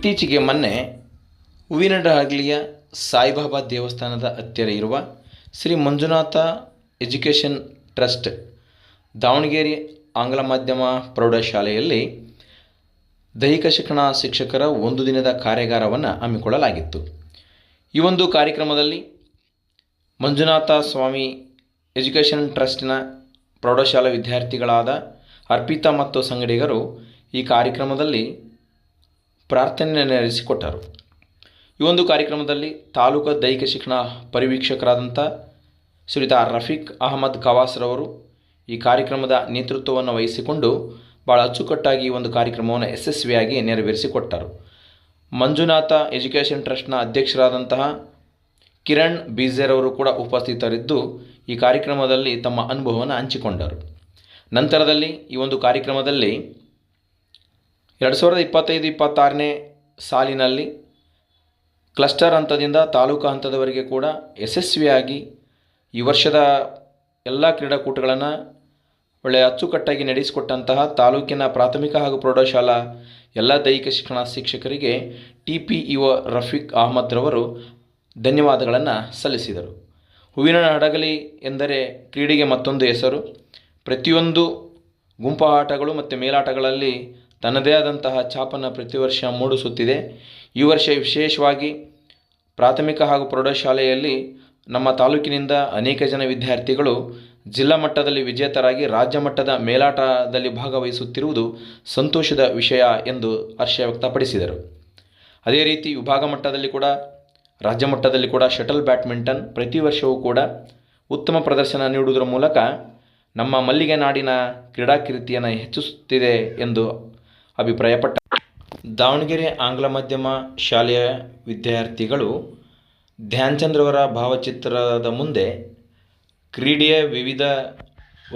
ಇತ್ತೀಚೆಗೆ ಮೊನ್ನೆ ಹೂವಿನಡಹಳ್ಳಿಯ ಸಾಯಿಬಾಬಾ ದೇವಸ್ಥಾನದ ಹತ್ತಿರ ಇರುವ ಶ್ರೀ ಮಂಜುನಾಥ ಎಜುಕೇಷನ್ ಟ್ರಸ್ಟ್ ದಾವಣಗೆರೆ ಆಂಗ್ಲ ಮಾಧ್ಯಮ ಪ್ರೌಢಶಾಲೆಯಲ್ಲಿ ದೈಹಿಕ ಶಿಕ್ಷಣ ಶಿಕ್ಷಕರ ಒಂದು ದಿನದ ಕಾರ್ಯಾಗಾರವನ್ನು ಹಮ್ಮಿಕೊಳ್ಳಲಾಗಿತ್ತು. ಈ ಒಂದು ಕಾರ್ಯಕ್ರಮದಲ್ಲಿ ಮಂಜುನಾಥ ಸ್ವಾಮಿ ಎಜುಕೇಷನ್ ಟ್ರಸ್ಟ್ನ ಪ್ರೌಢಶಾಲಾ ವಿದ್ಯಾರ್ಥಿಗಳಾದ ಅರ್ಪಿತಾ ಮತ್ತು ಸಂಗಡಿಗರು ಈ ಕಾರ್ಯಕ್ರಮದಲ್ಲಿ ಪ್ರಾರ್ಥನೆ ನೆರವೇರಿಸಿಕೊಟ್ಟರು. ಈ ಒಂದು ಕಾರ್ಯಕ್ರಮದಲ್ಲಿ ತಾಲೂಕು ದೈಹಿಕ ಶಿಕ್ಷಣ ಪರಿವೀಕ್ಷಕರಾದಂಥ ಶ್ರೀಯುತ ರಫೀಕ್ ಅಹಮದ್ ಖವಾಸ್ರವರು ಈ ಕಾರ್ಯಕ್ರಮದ ನೇತೃತ್ವವನ್ನು ವಹಿಸಿಕೊಂಡು ಭಾಳ ಅಚ್ಚುಕಟ್ಟಾಗಿ ಈ ಒಂದು ಕಾರ್ಯಕ್ರಮವನ್ನು ಯಶಸ್ವಿಯಾಗಿ ನೆರವೇರಿಸಿಕೊಟ್ಟರು. ಮಂಜುನಾಥ ಎಜುಕೇಷನ್ ಟ್ರಸ್ಟ್ನ ಅಧ್ಯಕ್ಷರಾದಂತಹ ಕಿರಣ್ ಬೀಜೇರವರು ಕೂಡ ಉಪಸ್ಥಿತರಿದ್ದು ಈ ಕಾರ್ಯಕ್ರಮದಲ್ಲಿ ತಮ್ಮ ಅನುಭವವನ್ನು ಹಂಚಿಕೊಂಡರು. ನಂತರದಲ್ಲಿ ಈ ಒಂದು ಕಾರ್ಯಕ್ರಮದಲ್ಲಿ 2025-26ನೇ ಸಾಲಿನಲ್ಲಿ ಕ್ಲಸ್ಟರ್ ಹಂತದಿಂದ ತಾಲೂಕು ಹಂತದವರೆಗೆ ಕೂಡ ಯಶಸ್ವಿಯಾಗಿ ಈ ವರ್ಷದ ಎಲ್ಲ ಕ್ರೀಡಾಕೂಟಗಳನ್ನು ಒಳ್ಳೆಯ ಅಚ್ಚುಕಟ್ಟಾಗಿ ನಡೆಸಿಕೊಟ್ಟಂತಹ ತಾಲೂಕಿನ ಪ್ರಾಥಮಿಕ ಹಾಗೂ ಪ್ರೌಢಶಾಲಾ ಎಲ್ಲ ದೈಹಿಕ ಶಿಕ್ಷಣ ಶಿಕ್ಷಕರಿಗೆ TPEO ರಫೀಕ್ ಅಹಮದ್ ರವರು ಧನ್ಯವಾದಗಳನ್ನು ಸಲ್ಲಿಸಿದರು. ಹೂವಿನ ಹಡಗಲಿ ಎಂದರೆ ಕ್ರೀಡೆಗೆ ಮತ್ತೊಂದು ಹೆಸರು. ಪ್ರತಿಯೊಂದು ಗುಂಪು ಆಟಗಳು ಮತ್ತು ಮೇಲಾಟಗಳಲ್ಲಿ ತನ್ನದೇ ಆದಂತಹ ಛಾಪನ್ನು ಪ್ರತಿ ವರ್ಷ ಮೂಡಿಸುತ್ತಿದೆ. ಈ ವರ್ಷ ವಿಶೇಷವಾಗಿ ಪ್ರಾಥಮಿಕ ಹಾಗೂ ಪ್ರೌಢಶಾಲೆಯಲ್ಲಿ ನಮ್ಮ ತಾಲೂಕಿನಿಂದ ಅನೇಕ ಜನ ವಿದ್ಯಾರ್ಥಿಗಳು ಜಿಲ್ಲಾ ಮಟ್ಟದಲ್ಲಿ ವಿಜೇತರಾಗಿ ರಾಜ್ಯ ಮಟ್ಟದ ಮೇಲಾಟದಲ್ಲಿ ಭಾಗವಹಿಸುತ್ತಿರುವುದು ಸಂತೋಷದ ವಿಷಯ ಎಂದು ಹರ್ಷ ವ್ಯಕ್ತಪಡಿಸಿದರು. ಅದೇ ರೀತಿ ವಿಭಾಗ ಮಟ್ಟದಲ್ಲಿ ಕೂಡ ರಾಜ್ಯ ಮಟ್ಟದಲ್ಲಿ ಕೂಡ ಶಟಲ್ ಬ್ಯಾಡ್ಮಿಂಟನ್ ಪ್ರತಿ ವರ್ಷವೂ ಕೂಡ ಉತ್ತಮ ಪ್ರದರ್ಶನ ನೀಡುವುದರ ಮೂಲಕ ನಮ್ಮ ಮಲ್ಲಿಗೆ ನಾಡಿನ ಕ್ರೀಡಾ ಕೀರ್ತಿಯನ್ನು ಹೆಚ್ಚಿಸುತ್ತಿದೆ ಎಂದು ಅಭಿಪ್ರಾಯಪಟ್ಟರು. ದಾವಣಗೆರೆ ಆಂಗ್ಲ ಮಾಧ್ಯಮ ಶಾಲೆಯ ವಿದ್ಯಾರ್ಥಿಗಳು ಧ್ಯಾನ್ ಚಂದ್ರವರ ಭಾವಚಿತ್ರದ ಮುಂದೆ ಕ್ರೀಡೆಯ ವಿವಿಧ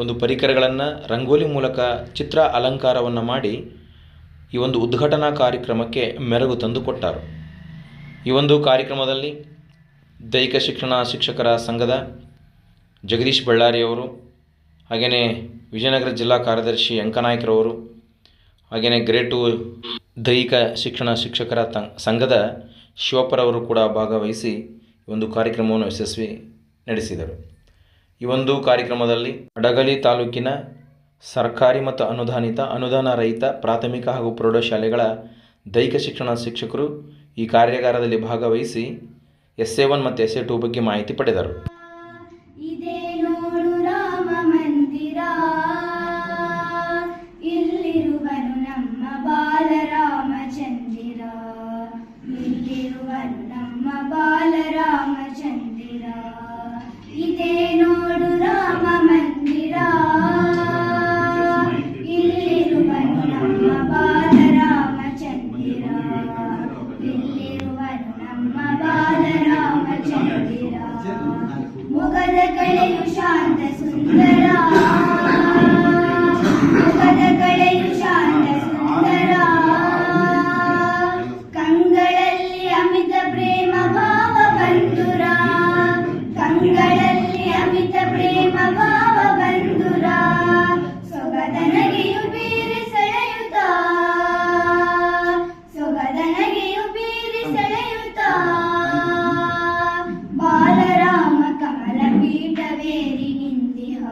ಒಂದು ಪರಿಕರಗಳನ್ನು ರಂಗೋಲಿ ಮೂಲಕ ಚಿತ್ರ ಅಲಂಕಾರವನ್ನು ಮಾಡಿ ಈ ಒಂದು ಉದ್ಘಾಟನಾ ಕಾರ್ಯಕ್ರಮಕ್ಕೆ ಮೆರುಗು ತಂದು ಕೊಟ್ಟರು. ಈ ಒಂದು ಕಾರ್ಯಕ್ರಮದಲ್ಲಿ ದೈಹಿಕ ಶಿಕ್ಷಣ ಶಿಕ್ಷಕರ ಸಂಘದ ಜಗದೀಶ್ ಬಳ್ಳಾರಿಯವರು, ಹಾಗೆಯೇ ವಿಜಯನಗರ ಜಿಲ್ಲಾ ಕಾರ್ಯದರ್ಶಿ ಅಂಕನಾಯ್ಕರವರು, ಹಾಗೆಯೇ ಗ್ರೇಡ್ 2 ದೈಹಿಕ ಶಿಕ್ಷಣ ಶಿಕ್ಷಕರ ಸಂಘದ ಶಿವಪ್ಪರವರು ಕೂಡ ಭಾಗವಹಿಸಿ ಈ ಒಂದು ಕಾರ್ಯಕ್ರಮವನ್ನು ಯಶಸ್ವಿ ನಡೆಸಿದರು. ಈ ಒಂದು ಕಾರ್ಯಕ್ರಮದಲ್ಲಿ ಹಡಗಲಿ ತಾಲೂಕಿನ ಸರ್ಕಾರಿ ಮತ್ತು ಅನುದಾನ ರಹಿತ ಪ್ರಾಥಮಿಕ ಹಾಗೂ ಪ್ರೌಢಶಾಲೆಗಳ ದೈಹಿಕ ಶಿಕ್ಷಣ ಶಿಕ್ಷಕರು ಈ ಕಾರ್ಯಾಗಾರದಲ್ಲಿ ಭಾಗವಹಿಸಿ SA1 ಮತ್ತು SA2 ಬಗ್ಗೆ ಮಾಹಿತಿ ಪಡೆದರು. ಮುಗದ ಕಳೆಯು ಶಾಂತ ಸುಂದರ, ಮುಗದ ಕಳೆಯು ಶಾಂತ ಸುಂದರ, ಕಂಗಳಲ್ಲಿ ಅಮಿತ ಪ್ರೇಮ ಭಾವ ಬಂಧುರ, ಕಂಗಳಲ್ಲಿ ಅಮಿತ ಪ್ರೇಮ ಭಾವ ಬಂಧುರ, ಸೊಗದ ನಗೆಯು ಬೀರಿ ಸೆಳೆಯುತ್ತ, ಸೊಗದ ನಗೆಯು ಬೀರಿ ಸೆಳೆಯುತ್ತ, ಬಾಲರಾಮ ಕಮಲ ಪೀಠವೇರಿ ನಿಂದಿಹ,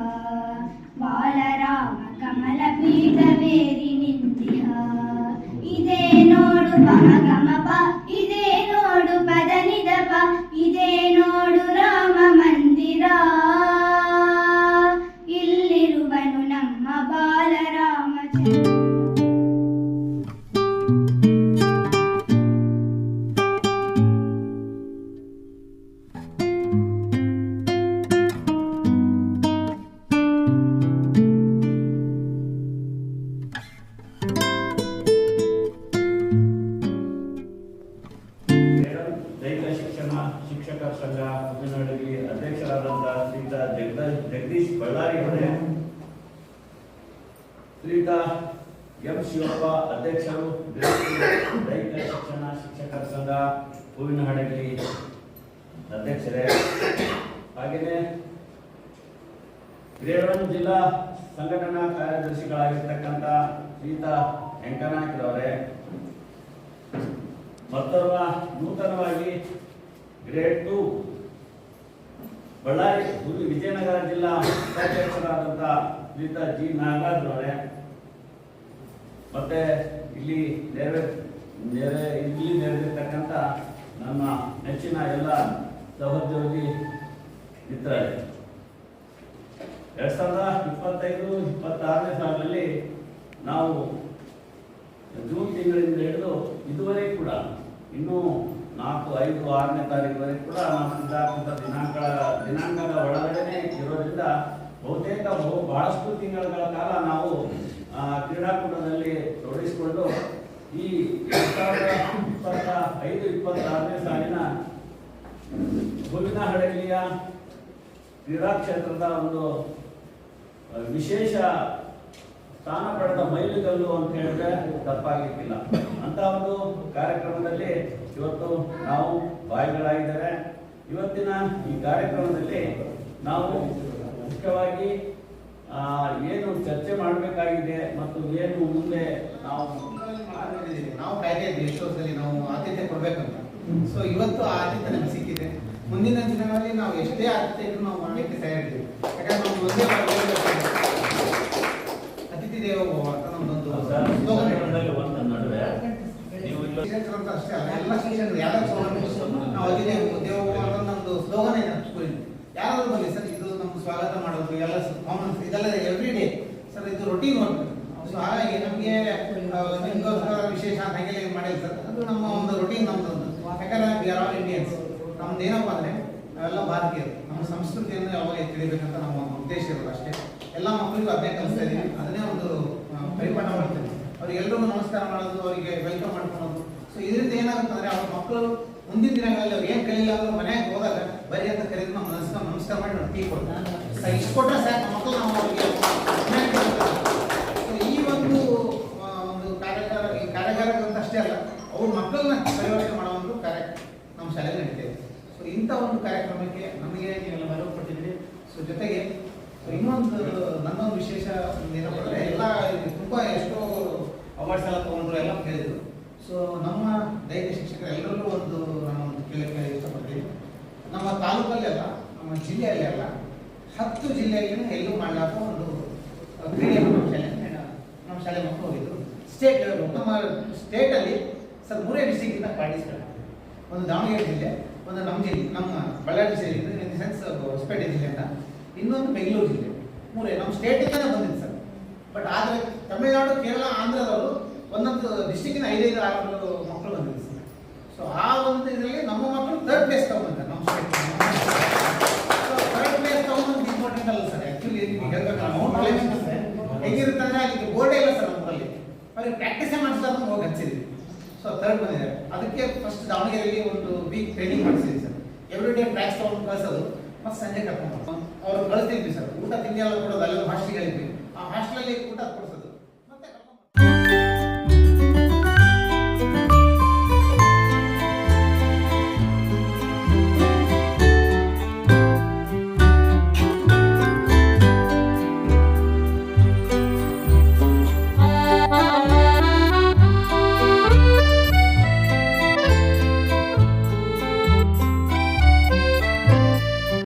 ಬಾಲರಾಮ ಕಮಲ ಪೀಠವೇರಿ ನಿಂದಿಹ, ಇದೇ ನೋಡು ಪಮ ಗಮ ಪ, ಇದೇ ನೋಡು ಪದ ನಿದ ಪ, ಇದೇ ನೋಡು ರಾಮ ಮಂದಿರ, ಇಲ್ಲಿರುವನು ನಮ್ಮ ಬಾಲರಾಮಚಂದ್ರ. ದೈಹಿಕ ಶಿಕ್ಷಣ ಶಿಕ್ಷಕರ ಸಂಘ ಹೂವಿನಡಹಳ್ಳಿ ಅಧ್ಯಕ್ಷರಾದಂತಹ ಶ್ರೀಯುತ ಜಗದೀಶ್ ಬಳ್ಳಾರಿ ಅವರೇ, ಶ್ರೀಯುತ ಎಂ ಶಿವಪ್ಪ ಅಧ್ಯಕ್ಷರು ದೈಹಿಕ ಶಿಕ್ಷಣ ಶಿಕ್ಷಕರ ಸಂಘ ಹೂವಿನಡಹಳ್ಳಿ ಅಧ್ಯಕ್ಷರೇ, ಹಾಗೆಯೇ ಗ್ರೇಡ್ 1 ಜಿಲ್ಲಾ ಸಂಘಟನಾ ಕಾರ್ಯದರ್ಶಿಗಳಾಗಿರ್ತಕ್ಕಂಥ ಶ್ರೀಯುತ ಅಂಕನಾಯ್ಕರವರೇ, ಮತ್ತೋರ್ವ ನೂತನವಾಗಿ ಗ್ರೇಡ್ 2 ಬಳ್ಳಾರಿ ವಿಜಯನಗರ ಜಿಲ್ಲಾ ಉಪಾಧ್ಯಕ್ಷರಾದಂಥ ಶ್ರೀಯುತ ಜಿ ನಾಗರಾಜ್ ಅವರೇ, ಮತ್ತೆ ಇಲ್ಲಿ ನೆರೆದಿರ್ತಕ್ಕಂಥ ನನ್ನ ನೆಚ್ಚಿನ ಎಲ್ಲ ಸಹೋದ್ಯೋಗಿ ಮಿತ್ರರೇ, 2025-26ನೇ ಸಾಲಿನಲ್ಲಿ ನಾವು ಜೂನ್ ತಿಂಗಳಿಂದ ಹಿಡಿದು ಇದುವರೆಗೂ ಕೂಡ ಇನ್ನೂ 4, 5, 6ನೇ ತಾರೀಕುವರೆಗೂ ಕೂಡ ನಾವು ಸಿದ್ಧಾಂತ ದಿನಾಂಕದ ಒಳಗಡೆ ಇರೋದ್ರಿಂದ ಬಹುತೇಕ ಬಹಳಷ್ಟು ತಿಂಗಳ ಕಾಲ ನಾವು ಕ್ರೀಡಾಕೂಟದಲ್ಲಿ ತೊಡಗಿಸಿಕೊಂಡು ಈ 2025-26ನೇ ಸಾಲಿನ ಹೂವಿನಹಡಗಲಿಯ ಕ್ರೀಡಾ ಕ್ಷೇತ್ರದ ಒಂದು ವಿಶೇಷ ಸ್ಥಾನ ಪಡೆದ ಮೈಲಿಗಲ್ಲು ಅಂತ ಹೇಳಿದ್ರೆ ತಪ್ಪಾಗಿರ್ಲಿಲ್ಲ. ಅಂತ ಒಂದು ಕಾರ್ಯಕ್ರಮದಲ್ಲಿ ಇವತ್ತು ನಾವು ಭಾಗಿಗಳಾಗಿದ್ದೇವೆ. ಇವತ್ತಿನ ಈ ಕಾರ್ಯಕ್ರಮದಲ್ಲಿ ನಾವು ಮುಖ್ಯವಾಗಿ ಏನು ಚರ್ಚೆ ಮಾಡಬೇಕಾಗಿದೆ ಮತ್ತು ಏನು ಮುಂದೆ ನಾವು ಕಾಯ್ದೆ ಇದ್ದೀವಿ ಎಷ್ಟೋ ಸಲ ನಾವು ಆದ್ಯತೆ ಕೊಡ್ಬೇಕಂತ. ಸೊ ಇವತ್ತು ಆ ಆದ್ಯತೆ ನಮಗೆ ಸಿಕ್ಕಿದೆ. ಮುಂದಿನ ದಿನಗಳಲ್ಲಿ ನಾವು ಎಷ್ಟೇ ಆದ್ಯತೆ ಇದ್ರೂ ನಾವು ಮಾಡಲಿಕ್ಕೆ ತಯಾರಿದ್ದೀವಿ. ಯಾಕಂದ್ರೆ ನಾವು ಒಂದೇ ಅತಿಥಿ ದೇವೋ ಭವ ಅಂತ ನಮ್ದೊಂದು ನಡುವೆ ನೀವು ಅಷ್ಟೇ ಅಲ್ಲ, ಎಲ್ಲ ಶಿಕ್ಷಕರು ಯಾರು ನಾವು ಅತಿಥಿ ದೇವೋ ಭವ ಅಂತ ನಮ್ದು ಸ್ಲೋಗನ್ ಇದೆ ಸ್ಕೂಲಿನ. ಯಾರಾದ್ರೂ ಬರಲಿ ಸರ್, ಇದು ನಮ್ಗೆ ಸ್ವಾಗತ ಮಾಡೋದು ಎಲ್ಲ ಕಾಮನ್, ಇದೆಲ್ಲ ಎವ್ರಿ ಡೇ ಸರ್, ಇದು ರೊಟೀನ್ ವರ್ಕ್. ಸೊ ಹಾಗಾಗಿ ನಮಗೆ ನಿಮ್ಗೋಸ್ಕರ ವಿಶೇಷ ಹಾಗೆ ಮಾಡಿಲ್ಲ ಸರ್, ಅದು ನಮ್ಮ ಒಂದು ರೊಟೀನ್ ನಮ್ದೊಂದು. ಯಾಕಂದ್ರೆ ವಿ ಆರ್ ಆಲ್ ಇಂಡಿಯನ್ಸ್. ನಮ್ದು ಏನಪ್ಪ ಅಂದ್ರೆ ನಾವೆಲ್ಲ ಭಾರತೀಯರು, ನಮ್ಮ ಸಂಸ್ಕೃತಿಯನ್ನು ಯಾವಾಗ ತಿಳಿಬೇಕಂತ ನಮ್ಮ ಒಂದು ಉದ್ದೇಶ ಇರೋದು ಅಷ್ಟೇ. ಎಲ್ಲ ಮಕ್ಕಳಿಗೂ ಅದನ್ನೇ ಕಲಿಸ್ತಾ ಇದೀವಿ, ಅದನ್ನೇ ಒಂದು ಪರಿಪಾಠ ಮಾಡ್ತೀವಿ. ಅವ್ರಿಗೆಲ್ಲರಿಗೂ ನಮಸ್ಕಾರ ಮಾಡೋದು, ಅವರಿಗೆ ವೆಲ್ಕಮ್ ಮಾಡ್ಕೊಳ್ಳೋದು. ಸೊ ಇದರಿಂದ ಏನಾಗುತ್ತೆ ಅಂದ್ರೆ ಅವ್ರ ಮಕ್ಕಳು ಮುಂದಿನ ದಿನಗಳಲ್ಲಿ ಅವ್ರು ಏನು ಕಲಿಲ್ಲ ಅಂದ್ರೆ ಮನೆಗೆ ಹೋದಾಗ ಬರೀ ಅಂತ ಕರೆದು ನಾವು ನಮಸ್ಕಾರ ಮಾಡಿ ನಾವು ಟೀ ಕೊಡ್ತೀವಿ. ಇಷ್ಟು ಕೊಟ್ಟರೆ ಸಾಕು ಮಕ್ಕಳು ನಾವು ಅವರಿಗೆ. ಈ ಒಂದು ಕಾರ್ಯಾಗಾರ ಅಂತ ಅಷ್ಟೇ ಅಲ್ಲ, ಅವ್ರ ಮಕ್ಕಳನ್ನ ಪರಿವರ್ತನೆ ಮಾಡೋ ಒಂದು ಕಾರ್ಯ ನಮ್ಮ ಶಾಲೆಗೆ ನಡೀತಿದೆ. ಸೊ ಇಂಥ ಒಂದು ಕಾರ್ಯಕ್ರಮಕ್ಕೆ ನಮಗೆ ನೀವೆಲ್ಲ ಮರವು ಕೊಟ್ಟಿದ್ದೀರಿ. ಸೊ ಜೊತೆಗೆ ಇನ್ನೊಂದು ನನ್ನೊಂದು ವಿಶೇಷ ಏನಪ್ಪ ಅಂದರೆ ಎಲ್ಲ ತುಂಬ ಎಷ್ಟೋ ಅವಾರ್ಡ್ಸ್ ಎಲ್ಲ ತೊಗೊಂಡ್ರು ಎಲ್ಲ ಕೇಳಿದ್ರು. ಸೊ ನಮ್ಮ ದೈಹಿಕ ಶಿಕ್ಷಕರು ಎಲ್ಲರಲ್ಲೂ ಒಂದು ನಾನೊಂದು ಕೇಳಕ್ಕೆ ಇಷ್ಟಪಡ್ತೀನಿ. ನಮ್ಮ ತಾಲೂಕಲ್ಲಿ ಅಲ್ಲ, ನಮ್ಮ ಜಿಲ್ಲೆಯಲ್ಲಿ ಅಲ್ಲ, 10 ಜಿಲ್ಲೆಯಲ್ಲಿ ಎಲ್ಲೂ ಮಾಡಲಾದ ಒಂದು ಕ್ರೀಡೆ ನಮ್ಮ ಶಾಲೆ ಮಕ್ಕಳು ಹೋಗಿದ್ರು. ಸ್ಟೇಟ್ ಲೆವೆಲ್ ನಮ್ಮ ಸ್ಟೇಟಲ್ಲಿ ಸರ್ 3 ಡಿಸ್ಟ್ರಿಕ್ಟಿಂದ ಪಾರ್ಟಿಸಿಪೇಟ್. ಒಂದು ದಾವಣಗೆರೆ ಜಿಲ್ಲೆ, ಒಂದು ನಮ್ಮ ಜಿಲ್ಲೆ, ನಮ್ಮ ಬಳ್ಳಾರಿ ಜಿಲ್ಲೆಯಿಂದ, ಇನ್ ದಿ ಸೆನ್ಸ್ ಹೊಸಪೇಟೆ ಜಿಲ್ಲೆಯಿಂದ, ಇನ್ನೊಂದು ಬೆಂಗಳೂರು ಜಿಲ್ಲೆ. 3 ನಮ್ಮ ಸ್ಟೇಟಿಂದನೇ ಬಂದಿದೆ ಸರ್. ಬಟ್ ಆದರೆ ತಮಿಳುನಾಡು, ಕೇರಳ, ಆಂಧ್ರದವರು ಒಂದೊಂದು ಡಿಸ್ಟ್ರಿಕ್ಟಿನ 5-6 ಮಕ್ಕಳು ಬಂದಿದೆ ಸರ್. ಸೊ ಆ ಒಂದು ಇದರಲ್ಲಿ ನಮ್ಮ ಮಕ್ಕಳು 3rd ಪ್ಲೇಸ್ ತಗೊಂಡಿದ್ದಾರೆ ನಮ್ಮ ಸ್ಟೇಟ್. ಸೊ 3rd ಪ್ಲೇಸ್ ತಗೊಂಡು ಇಂಪಾರ್ಟೆಂಟ್ ಅಲ್ಲ ಸರ್. ಆ್ಯಕ್ಚುಲಿ ಹೇಗಿರುತ್ತೆ ಅಂದರೆ ಅದಕ್ಕೆ ಬೋರ್ಡೇ ಇಲ್ಲ ಸರ್ ನಮ್ಮಲ್ಲಿ. ಅವ್ರಿಗೆ ಪ್ರಾಕ್ಟೀಸೇ ಮಾಡಿಸ್ತಾರೆ ಹೋಗಿ ಹಚ್ಚಿದ್ವಿ. ಸೊ 3rd ಬಂದಿದ್ದಾರೆ. ಅದಕ್ಕೆ ಫಸ್ಟ್ ದಾವಣಗೆರೆಯಲ್ಲಿ ಒಂದು ವೀಕ್ ಟ್ರೈನಿಂಗ್ ಮಾಡಿಸಿದ್ವಿ ಸರ್. ಎವ್ರಿ ಡೇ ಪ್ರಾಕ್ಟೀಸ್ ತಗೊಂಡು ಕಳಿಸೋದು, ಮತ್ತು ಸಂಜೆ ಕರ್ಕೊಂಡು ಅವ್ರು ಕಳಿಸ್ತಿದ್ವಿ ಸರ್. ಊಟ ತಿಂಡಿ ಎಲ್ಲ ಕೊಡೋದು, ಅಲ್ಲಿ ಹಾಸ್ಟೆಲ್ಗೆ ಹೇಳಿದ್ವಿ. ಆ ಹಾಸ್ಟೆಲಲ್ಲಿ ಊಟ ಕೊಡಿಸೋದು.